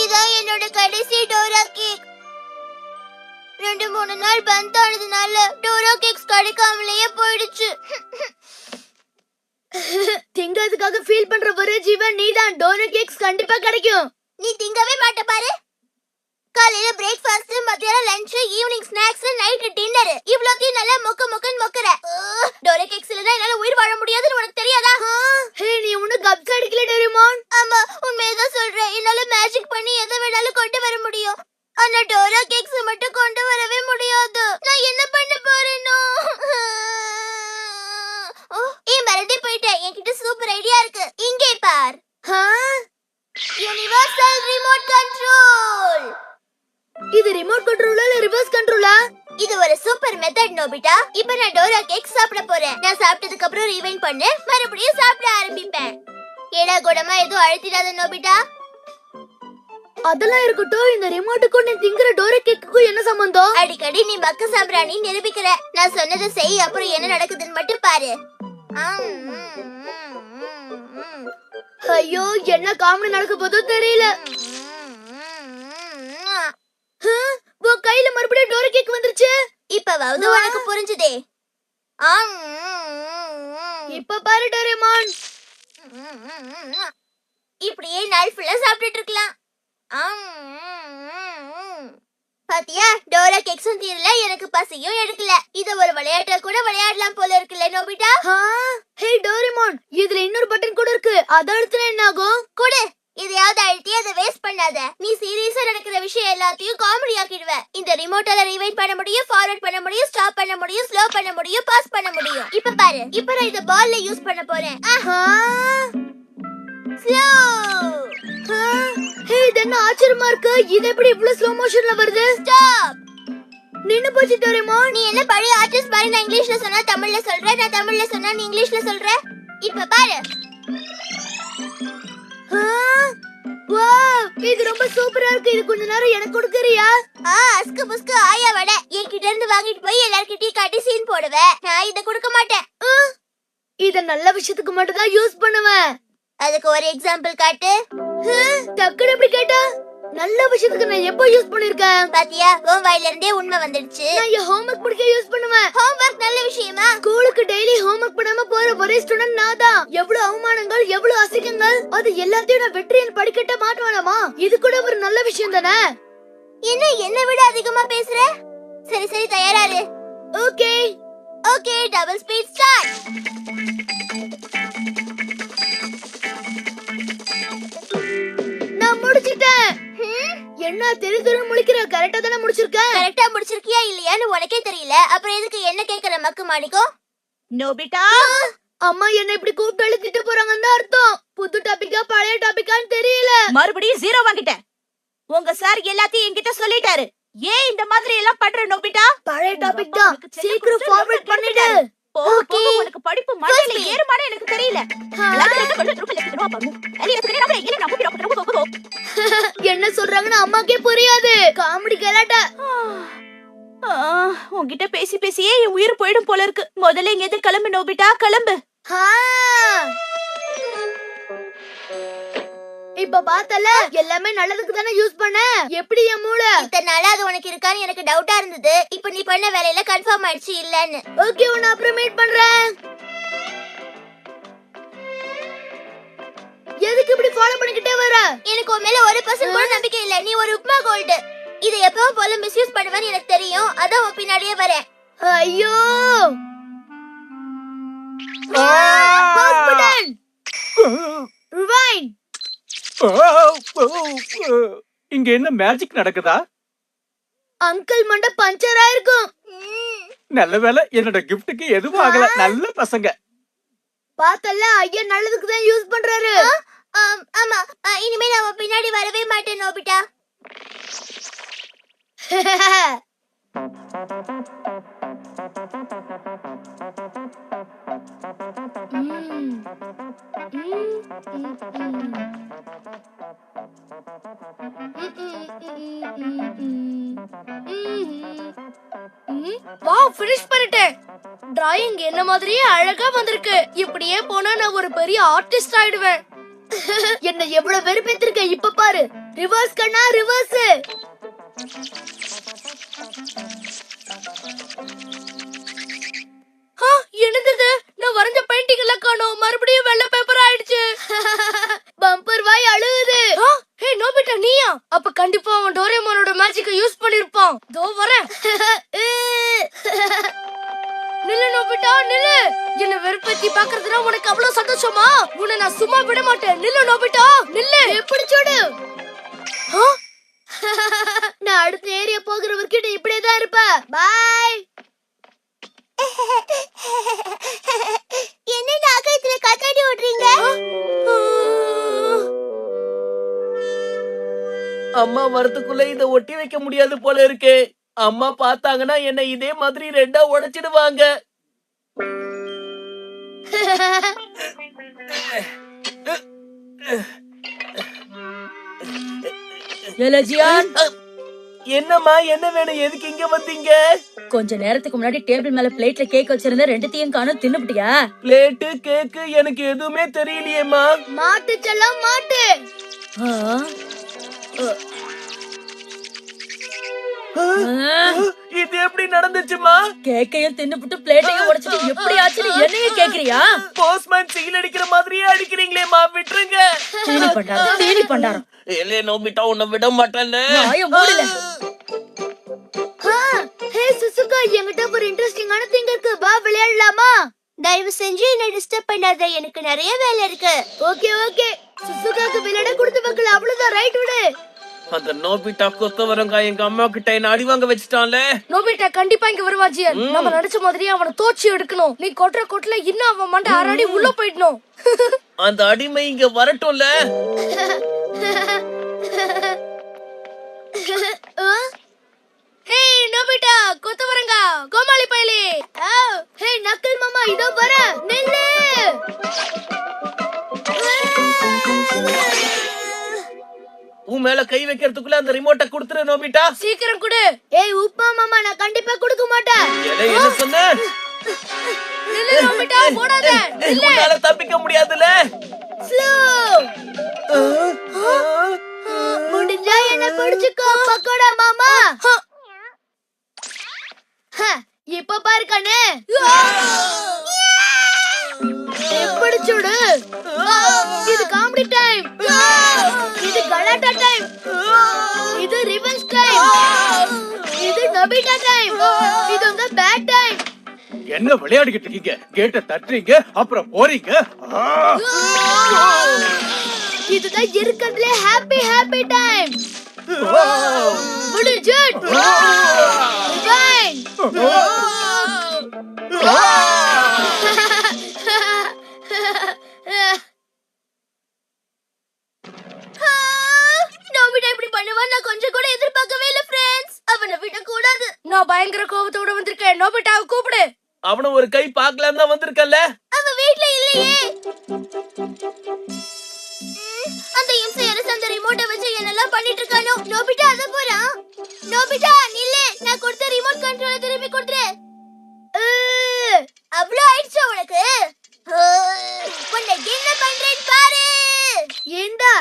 இதான் என்னோட கடைசி டோரா கேக். 2-3 நாள் பந்த் ஆனதுனால டோரா கேக்ஸ் கிடைக்காமலேயே போயிடுச்சு. திங்கிறதுக்காக ஃபீல் பண்ற ஒரே ஜீவன் நீதான். டோரா கேக்ஸ் கண்டிப்பா கிடைக்கும். நீ திங்கவே மாட்ட பாரு. காலையில பிரேக்ஃபாஸ்ட், மத்தியானம் lunch, evening snacks, night dinner, இவ்வளோத்தையும் நல்லா மொக்கன்னு மொக்கற. டோரா கேக்ஸ் இல்லனா என்னால உயிர் வாழ முடியாதுன்னு உனக்கு தெரியாதா? ஹே, நீ ஒண்ணு கப்ஸ் அடிக்கல டோரேமான். ஆமா, உண்மையதான் சொல்றேன். என்னால மேஜிக் பண்ணி எதை வேணாலும் கொண்டு வர முடியும். ஆனா டோரா கேக்ஸ் மட்டும் கொண்டு வரவே முடியாது. நான் என்ன பண்ண போறேனோ? மறந்தே போயிட்டேன். என்கிட்ட சூப்பர் ஐடியா இருக்கு. இங்கே பார். Universal remote control. இது ரிமோட் கண்ட்ரோலா இல்ல ரிவர்ஸ் கண்ட்ரோலா? இது ஒரு சூப்பர் மெத்தட் நோபிட்டா. இப்போ நான் டோரா கேக் சாப்பிட போறேன். நான் சாப்பிட்டதுக்கு அப்புறம் ரீவைண்ட் பண்ணு, மறுபடியும் சாப்பிட ஆரம்பிப்பேன். ஏடா கூடமா எதுவும் அழுத்திடாத நோபிட்டா. அதெல்லாம் இருக்கட்டும். இந்த ரிமோட்டுக்கும் நீ திங்கிற டோரா கேக்குக்கும் என்ன சம்பந்தம்? அடிக்கடி நீ மக்க சாம்பிராணி நிரூபிக்கிற. நான் சொன்னதை செய், அப்புறம் என்ன நடக்குதுன்னு மட்டும் பாரு. ஐயோ, என்ன காமெடி நடக்க போதோ தெரியல. உன் கையில மறுபடியும் டோரா கேக் வந்துருச்சு. இப்பவாவது உனக்கு புரிஞ்சுதே. இப்ப பாரு டோரேமான். இப்படியே நாள் ஃபுல்லா சாப்பிட்டுட்டு இருக்கலாம். பாத்தியா, டோரா கேக்ஸும் தீரல, எனக்கு பசியும் எடுக்கல. இத ஒரு விளையாட்டா கூட விளையாடலாம் போல இருக்குல்ல நோபிட்டா. ஹே டோரேமான், இதுல இன்னொரு பட்டன் கூட இருக்கு. அத அழுத்தினா என்ன ஆகும்? குடு. இதையாவது அழுத்தி அதை வேஸ்ட் பண்ணாத. நீ சீரியஸா நடக்கிற விஷயம் எல்லாத்தையும் காமெடி ஆக்கிடுவ. இந்த ரிமோட்டால ரீவைண்ட் பண்ண முடியும், ஃபார்வர்ட் பண்ண முடியும், ஸ்டாப் பண்ண முடியும், ஸ்லோ பண்ண முடியும், பாஸ் பண்ண முடியும். இப்ப பாரு, இப்ப நான் இத பால்ல யூஸ் பண்ண போறேன். ஸ்லோ. ஹே, இது என்ன ஆச்சரியமா இருக்கு. இது எப்படி இவ்ளோ ஸ்லோ மோஷன்ல வருது? ஸ்டாப். நின்னு போச்சு டோரேமான். நீ என்ன பழைய ஆர்டிஸ்ட் மாதிரி நான் இங்கிலீஷ்ல சொன்னா தமிழ்ல சொல்ற, நான் தமிழ்ல சொன்னா நீ இங்கிலீஷ்ல சொல்ற. இப்ப பாரு. வாவ், இது ரொம்ப சூப்பரா இருக்கு. இது கொஞ்ச நேரம் எனக்கு கொடுக்கறியா? அஸ்கு புஸ்கு ஆயா வட. என்கிட்ட இருந்து வாங்கிட்டு போய் எல்லார்கிட்டயும் காட்டி சீன் போடுவேன். நான் இத கொடுக்க மாட்டேன். இத நல்ல விஷயத்துக்கு மட்டும் தான் யூஸ் பண்ணுவேன். அதுக்கு ஒரு எக்ஸாம்பிள் காட்டு. டக்குனு எப்படி கேட்டா? நல்ல விஷயத்துக்கு நான் எப்போ யூஸ் பண்ணிருக்கேன்? பாத்தியா, உன் வாயில இருந்தே உண்மை வந்துடுச்சு. நான் என் ஹோம்வொர்க் முடிக்க யூஸ் பண்ணுவேன். ஹோம்வொர்க் நல்ல விஷயமா? ஸ்கூலுக்கு டெய்லி ஹோம்வொர்க் பண்ணாம போற ஒரே ஸ்டூடண்ட் நான் தான். எவ்வளவு அவமானங்கள், எவ்வளவு அசிங்கங்கள், அது எல்லாத்தையும் நான் வெற்றியின் படிக்கட்ட மாட்டுவானாமா? இது கூட ஒரு நல்ல விஷயம் தானே? என்ன விட அதிகமா பேசுற. சரி சரி, தயாராரு. Okay okay, double speed start. நான் முடிச்சிட்டேன். என்ன தெரு முழிக்கிற? கரெக்டா தானே முடிச்சிருக்கேன். கரெக்டா முடிச்சிருக்கியா இல்லையான்னு உனக்கே தெரியல. அப்புறம் எதுக்கு என்ன கேக்குற மக்கு மாணிக்கோ? நோபிட்டா, அம்மா என்ன இப்படி கூப்பிட்டு அழுத்திட்டு போறாங்கன்னு அர்த்தம். புது டாபிக்கா பழைய டாபிக்கான்னு தெரியல. மறுபடியும் 0 வாங்கிட்டேன். உங்க சார் எல்லாத்தையும் என்கிட்ட சொல்லிட்டாரு. ஏன் இந்த மாதிரி எல்லாம் பண்ற நோபிட்டா? பழைய டாபிக் தான். சீக்கிரம் ஃபார்வர்ட் பண்ணிடு. ஓகே, உனக்கு படிப்பு மண்டையில ஏறுமானே எனக்கு தெரியல. என்ன சொல்றாங்கன்னு அம்மாக்கே புரியாது. காமெடி கலாட்டா. உன்கிட்ட பேசி பேசியே என் உயிர் போயிடும் போல இருக்கு. முதல்ல இங்க எது கிளம்பு நோபிட்டா, கிளம்பு. இப்ப பார்த்தல, எல்லாமே நல்லதுக்கு தானே யூஸ் பண்ண. எப்படி என் மூளை? இத்தனை நாளா அது உனக்கு இருக்கான்னு எனக்கு டவுட்டா இருந்தது. இப்ப நீ பண்ண வேலையில கன்ஃபார்ம் ஆயிடுச்சு இல்லன்னு. ஓகே, உன்னை அப்புறம் மீட் பண்றேன். எதுக்கு இப்படி ஃபாலோ பண்ணிக்கிட்டே வர? எனக்கு உன் மேல 1% கூட நம்பிக்கை இல்ல. நீ ஒரு உப்மா கோல்டு. இதை எப்பவும் போல மிஸ்யூஸ் பண்ணுவேன்னு எனக்கு தெரியும். அதான் உன் பின்னாடியே வரேன். ஐயோ, ஹாஸ்பிடல். ரிவைண்ட். இங்க என்ன மேஜிக் நடக்குதா? அங்கிள் மண்ட பஞ்சர் ஆயிருக்கும். நல்ல வேளை, என்னோட கிஃப்ட்டுக்கு எதுவும் ஆகல. நல்ல பசங்க. பார்த்தல, ஐயா நல்லதுக்கு தான் யூஸ் பண்றாரு. ஆமா, இனிமே நான் பின்னாடி வரவே மாட்டேன் நோபிட்டா. வாவ், ஃபினிஷ் பண்ணிட்டேன். டிராயிங் என்ன மாதிரியே அழகா வந்திருக்கு. இப்படியே போனா நான் ஒரு பெரிய ஆர்டிஸ்ட் ஆயிடுவேன். என்ன எவ்வளவு வெறுப்பேத்திருக்க இப்ப பாரு. ரிவர்ஸ் கண்ணா ரிவர்ஸ். என்னது நான் வரைஞ்ச பெயிண்டிங் எல்லாம் காணோம். மறுபடியும் வெள்ளை பேப்பர் ஆயிடுச்சு. பம்பர் வாய் அழுகுது. ஹே நோபிட்டா நீயா? அப்ப கண்டிப்பா அவன் டோரேமானோட மேஜிக்கை யூஸ் பண்ணிருப்பான். தோ வரேன். நில்லு நோபிட்டா நில்லு. என்ன வெறுப்பேத்தி பாக்குறதுனா உனக்கு அவ்வளவு சந்தோஷமா? உன்னை நான் சும்மா விட மாட்டேன். நில்லு நோபிட்டா நில்லு. எப்படி சோடு? நான் அடுத்த ஏரியா போகிற வரைக்கும் நீ இப்படியே தான் இருப்ப. பாய். என்ன நாகத்துல காத்தாடி ஓடுறீங்க? அம்மா வரதுக்குள்ள இத ஒட்டி வைக்க முடியாது போல இருக்கு. அம்மா பார்த்தாங்கன்னா என்ன இதே மாதிரி ரெண்டா உடைச்சிடுவாங்க. என்னம்மா என்ன வேணும்? எதுக்கு இங்க வந்தீங்க? கொஞ்ச நேரத்துக்கு முன்னாடி டேபிள் மேல பிளேட்ல கேக் வச்சிருந்த ரெண்டுத்தையும் காணோம். தின்னுபிட்டியா? பிளேட்டு கேக்கு எனக்கு எதுவுமே தெரியலையேம்மா. மாட்டு செல்லம் மாட்டு. இது எப்படி நடந்துச்சுமா? கேக்கையும் தின்னுபிட்டு பிளேட்டையும் உடைச்சிட்டு எப்படி ஆச்சுன்னு என்னைய கேக்குறியா? போஸ்ட்மேன் சீல் அடிக்கிற மாதிரியே அடிக்கிறீங்களேம்மா, விட்டுருங்க. சீனி பண்டாரம். ஏலே நோபிட்டா உன்னை விட மாட்டேன்னு. வாய மூடல. ஹே சுசுகா, என்கிட்ட ஒரு இன்ட்ரெஸ்டிங்கான திங் இருக்கு. வா விளையாடலாமா? தயவு செஞ்சு என்ன டிஸ்டர்ப் பண்ணாத, எனக்கு நிறைய வேலை இருக்கு. Okay okay. சுசுகாக்கு விளையாட கொடுத்து வைக்கல, அவ்வளவுதான். ரைட் விடு. அந்த நோபிட்டா கொத்தவரங்க எங்க அம்மா கிட்ட என்ன அடி வாங்க வச்சுட்டான்ல. நோபிட்டா கண்டிப்பா இங்க வருவா ஜியன். நம்ம நினைச்ச மாதிரியே அவனை தோச்சி எடுக்கணும். நீ கொட்டுற கொட்டுல இன்னும் அவன் மண்டை ஆறாடி உள்ள போயிடணும். அந்த அடிமை இங்க வரட்டும்ல. ஹே நோபிட்டா கொத்தவரங்க கோமாளி பயலே. ஹே நக்கல் மாமா இதோ வர. நில்லு. உன் மேல கை வைக்கிறதுக்குள்ள அந்த ரிமோட்டை கொடுத்துரு நோபிட்டா. சீக்கிரம் குடு. ஏய் உப்பா மாமா, நான் கண்டிப்பா கொடுக்க மாட்டேன். என்ன சொன்ன? நில்லு நோபிட்டா, போடாத. உன்னால தப்பிக்க முடியாதுல. ஸ்லோ. முடிஞ்சா என்ன பிடிச்சுக்கோ பக்கோடா மாமா. இப்ப பாரு கண்ணு. எப்படி சுடு? இது காமெடி டைம். இது கலாட்டா டைம். இது ரிவெஞ்ச் டைம். இது நோபிட்டா டைம். இது உங்க பேட் டைம். என்ன விளையாடிக்கிட்டு இருக்கீங்க? கேட்ட தட்டுறீங்க அப்புறம் போறீங்க. இதுதான் இருக்கிறதுல ஹாப்பி ஹாப்பி டைம். முடிஞ்சு. நோபிட்டா இப்படி பண்ணுவா நான் கொஞ்சம் கூட எதிர்பார்க்கவே இல்ல ஃப்ரெண்ட்ஸ். அவனை விட கூடாது. நான் பயங்கர கோபத்தோட வந்திருக்கேன். நோபிட்டாவை கூப்பிடு. அவன ஒரு கை பார்க்கலாம் தான் வந்திருக்கல்ல. அவ வீட்ல இல்லையே. அந்த இம்சை அரசு அந்த ரிமோட்டை வச்சு என்னெல்லாம் பண்ணிட்டு இருக்கானோ. நோபிட்டா அத போறான். நோபிட்டா நில்லு, நான் கொடுத்த ரிமோட் கண்ட்ரோலை திருப்பி கொடுத்துரு. அவ்வளவு ஆயிடுச்சு உனக்கு? உன்னை என்ன பண்றேன்னு பாரு. ஏண்டா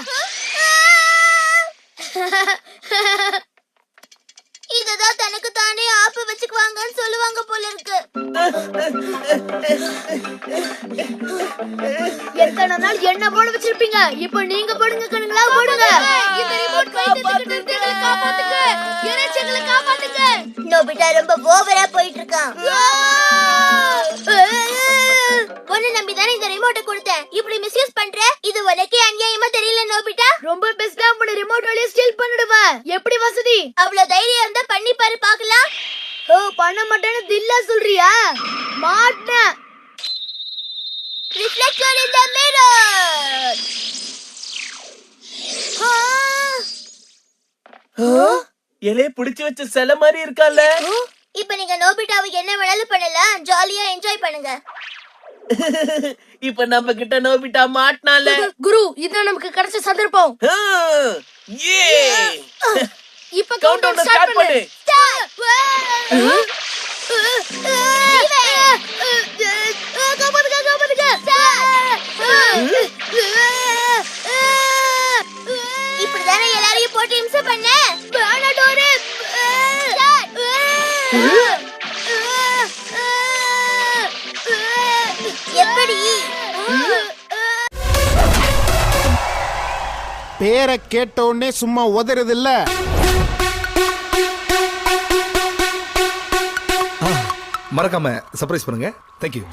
இததான் தனக்கு தானே ஆப்பு வச்சுக்குவாங்கன்னு சொல்லுவாங்க போல இருக்கு. எத்தனை நாள் என்ன போட வச்சிருப்பீங்க? இப்ப நீங்க போடுங்க கண்ணுங்களா, போடுங்க. இந்த ரிமோட் வைத்தியத்துக்கு எங்களை காப்பாத்துங்க. இறைச்சிகளை காப்பாத்துங்க. நோபிட்டா ரொம்ப ஓவரா போயிட்டு இருக்கான். உன்னை நம்பிதானே இந்த ரிமோட்டை கொடுத்தேன். இப்படி மிஸ்யூஸ் பண்ற, இது உனக்கே அநியாயமா தெரியல நோபிட்டா? ரொம்ப பெஸ்டா உன்னை ரிமோட் வழியா ஸ்டீல் பண்ணிடுவேன். எப்படி வசதி? அவ்வளவு தைரியம் இருந்தா பண்ணி பாரு பாக்கலாம். ஓ பண்ண மாட்டேன்னு தில்லா சொல்றியா? மாட்டேன். Reflector in the mirror. எலே புடிச்சு வச்ச சிலை மாதிரி இருக்கால. இப்ப நீங்க நோபிட்டாவுக்கு என்ன வேணாலும் பண்ணலாம். ஜாலியா என்ஜாய் பண்ணுங்க. இப்ப நம்ம கிட்ட நோபிட்டா மாட்டனால. குரு, இதான் நமக்கு கிடைச்ச சந்தர்ப்பம். இப்ப கவுண்டவுன் ஸ்டார்ட் பண்ணு. எப்படி பேரை கேட்ட உடனே சும்மா உதறது இல்ல. மறக்காம சர்ப்ரைஸ் பண்ணுங்க. தேங்க்யூ.